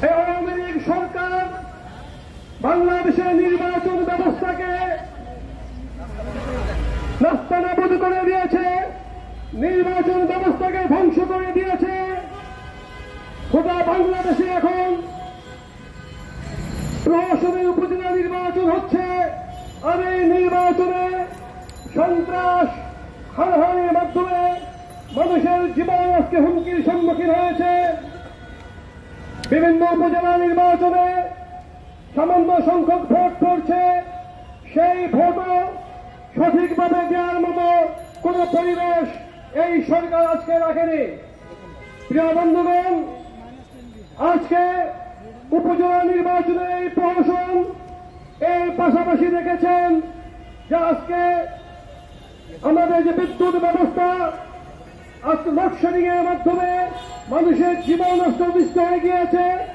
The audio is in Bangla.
এই আওয়ামী লীগ সরকার বাংলাদেশের নির্বাচন ব্যবস্থাকে নাস্তানাবুদ করে দিয়েছে, নির্বাচন ব্যবস্থাকে ধ্বংস করে দিয়েছে। গোটা বাংলাদেশে এখন প্রশাসনের উপজেলা নির্বাচন হচ্ছে, আর এই নির্বাচনে সন্ত্রাস হানাহানির মাধ্যমে মানুষের জীবন আজকে হুমকির সম্মুখীন হয়েছে। বিভিন্ন উপজেলা নির্বাচনে সামান্য সংখ্যক ভোট পড়ছে, সেই ভোটও সঠিকভাবে দেওয়ার মতো কোন পরিবেশ এই সরকার আজকে রাখেনি। প্রিয় বন্ধুগণ, আজকে উপজেলা নির্বাচনে এই প্রশাসন এর পাশাপাশি দেখেছেন যে আজকে আমাদের যে বিদ্যুৎ ব্যবস্থা আজকে লোডশেডিং এর মাধ্যমে মানুষের জীবন অস্তব্যস্ত হয়ে গিয়েছে।